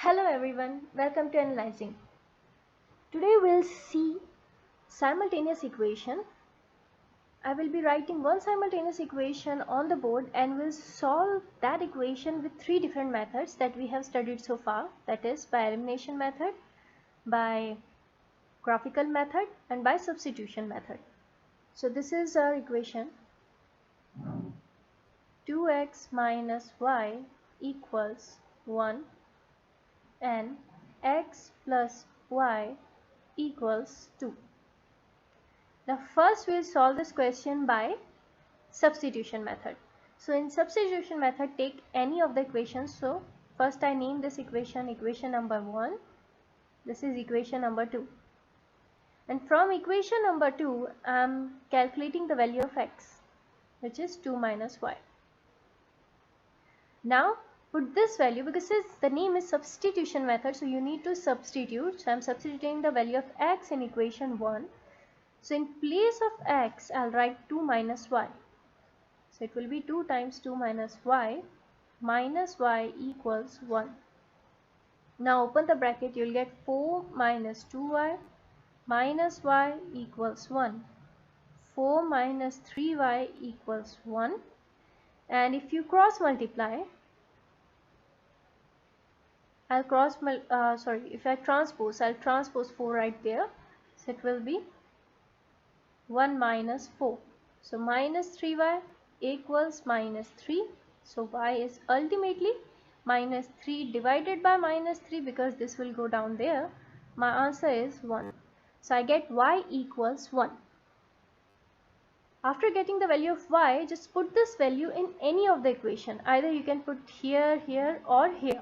Hello everyone, welcome to Analyzing. Today we'll see simultaneous equation. I will be writing one simultaneous equation on the board and we'll solve that equation with three different methods that we have studied so far. That is by elimination method, by graphical method and by substitution method. So this is our equation. 2x minus y equals 1 and x plus y equals 2. Now first we'll solve this question by substitution method. So in substitution method, take any of the equations. So first I name this equation number 1. This is equation number 2. And from equation number 2, I am calculating the value of x, which is 2 minus y. Now put this value, because the name is substitution method, so you need to substitute. So I am substituting the value of x in equation 1. So in place of x, I'll write 2 minus y. So it will be 2 times 2 minus y equals 1. Now open the bracket, you'll get 4 minus 2y minus y equals 1. 4 minus 3y equals 1. And if you cross multiply, if I transpose, I'll transpose 4 right there. So it will be 1 minus 4. So minus 3y equals minus 3. So y is ultimately minus 3 divided by minus 3, because this will go down there. My answer is 1. So I get y equals 1. After getting the value of y, just put this value in any of the equation. Either you can put here, here or here.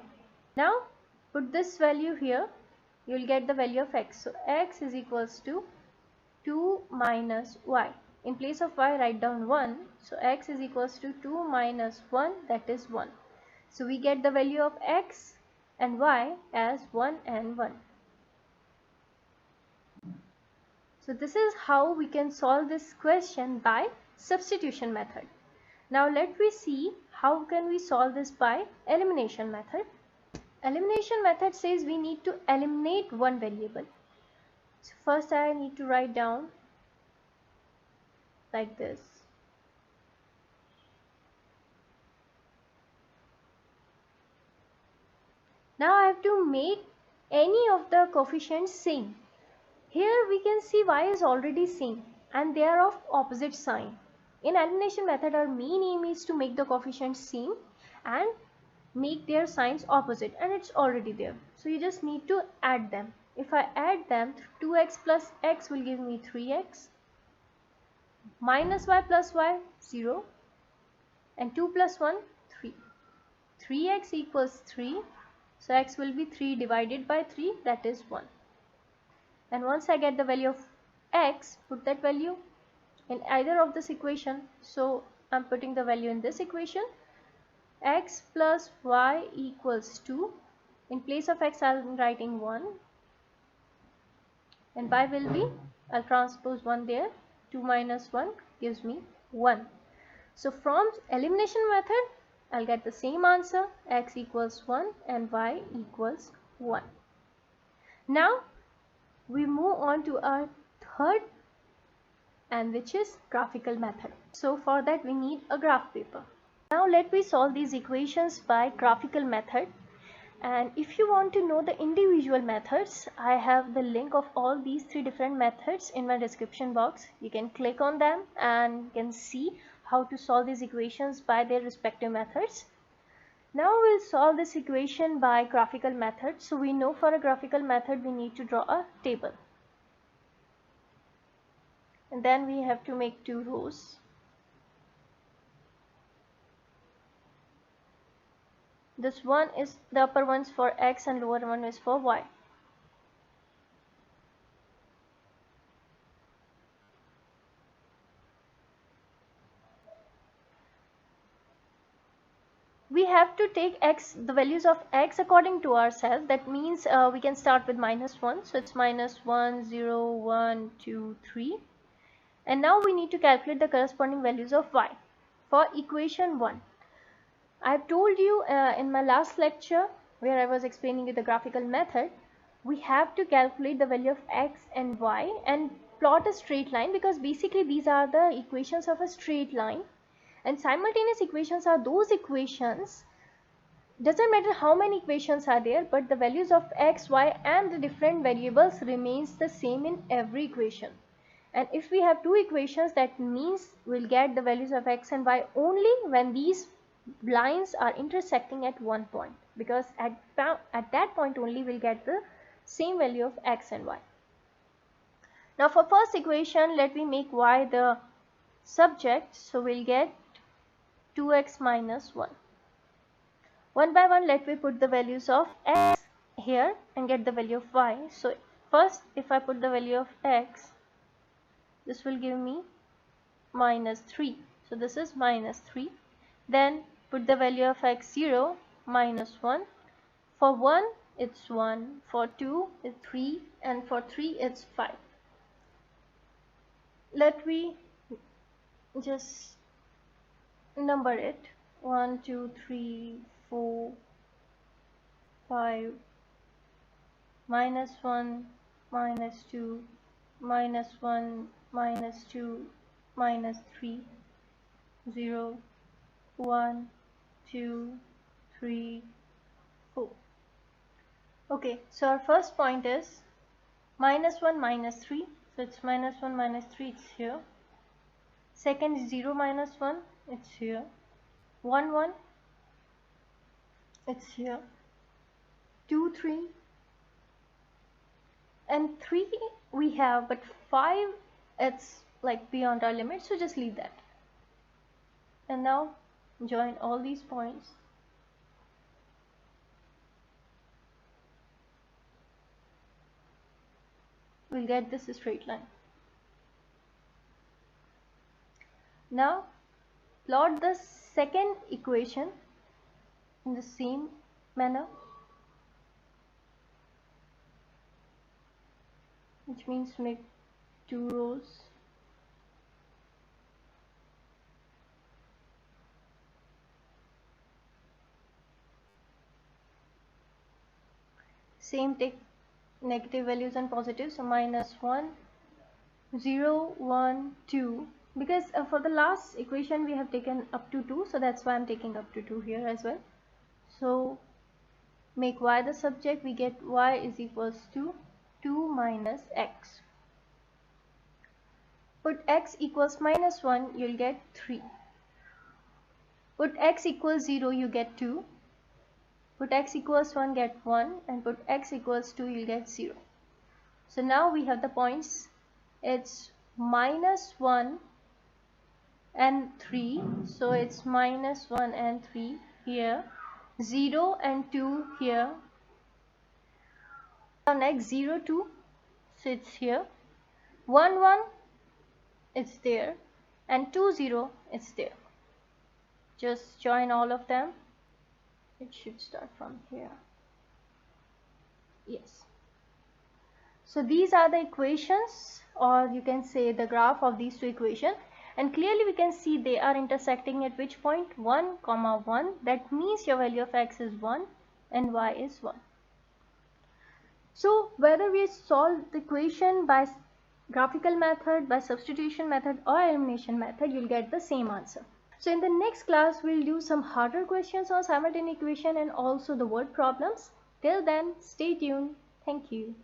Now put this value here, you will get the value of x. So x is equals to 2 minus y. In place of y, write down 1. So x is equals to 2 minus 1, that is 1. So we get the value of x and y as 1 and 1. So this is how we can solve this question by substitution method. Now let me see how can we solve this by elimination method. Elimination method says we need to eliminate one variable. So first I need to write down like this. Now I have to make any of the coefficients same. Here we can see y is already same and they are of opposite sign. In elimination method, our main aim is to make the coefficients same and make their signs opposite, and it's already there. So you just need to add them. If I add them, 2x plus x will give me 3x, minus y plus y 0, and 2 plus 1 3. 3x equals 3, so x will be 3 divided by 3, that is 1. And once I get the value of x, put that value in either of this equation. So I'm putting the value in this equation. X plus y equals 2. In place of x, I'm writing 1. And y will be, I'll transpose 1 there. 2 minus 1 gives me 1. So from elimination method, I'll get the same answer. X equals 1 and y equals 1. Now we move on to our third, and which is graphical method. So for that we need a graph paper. Now let me solve these equations by graphical method. And if you want to know the individual methods, I have the link of all these three different methods in my description box. You can click on them and you can see how to solve these equations by their respective methods. Now we'll solve this equation by graphical method. So we know for a graphical method we need to draw a table. And then we have to make two rows. This one is, the upper one's for x and lower one is for y. We have to take x, the values of x according to ourselves. That means we can start with minus 1. So it's minus 1, 0, 1, 2, 3. And now we need to calculate the corresponding values of y for equation 1. I have told you in my last lecture where I was explaining you the graphical method, we have to calculate the value of x and y and plot a straight line, because basically these are the equations of a straight line. And simultaneous equations are those equations, doesn't matter how many equations are there, but the values of x, y and the different variables remains the same in every equation. And if we have two equations, that means we'll get the values of x and y only when these lines are intersecting at one point, because at that point only we'll get the same value of x and y. Now for first equation, let me make y the subject, so we'll get 2x minus 1. One by one, let me put the values of x here and get the value of y. So first, if I put the value of x, this will give me minus 3. So this is minus 3. Then put the value of x0, minus 1. For 1, it's 1. For 2, it's 3. And for 3, it's 5. Let me just number it. 1, 2, 3, 4, 5, minus 1, minus 2, minus 1, minus 2, minus 3, 0, 1, 2, 3, 4. Okay, so our first point is minus 1, minus 3. So it's minus 1, minus 3, it's here. Second is 0, minus 1, it's here. 1, 1, it's here. 2, 3, and 3 we have, but 5 it's like beyond our limit, so just leave that. And now join all these points. We'll get this straight line. Now plot the second equation in the same manner, which means make 2 rows. Same, take negative values and positives, so minus 1, 0, 1, 2, because for the last equation we have taken up to 2, so that's why I'm taking up to 2 here as well. So make y the subject, we get y is equals to 2 minus x. Put x equals minus 1, you'll get 3. Put x equals 0, you get 2. Put x equals 1, get 1, and put x equals 2, you'll get 0. So now we have the points. It's minus 1 and 3, so it's minus 1 and 3 here, 0 and 2 here. Now next 0, 2, so it's here. 1, 1, it's there, and 2, 0, it's there. Just join all of them. It should start from here. Yes. So these are the equations, or you can say the graph of these two equations, and clearly we can see they are intersecting at which point? 1, 1. That means your value of x is 1 and y is 1. So whether we solve the equation by graphical method, by substitution method or elimination method, you'll get the same answer. So in the next class, we'll do some harder questions on simultaneous equation and also the word problems. Till then, stay tuned. Thank you.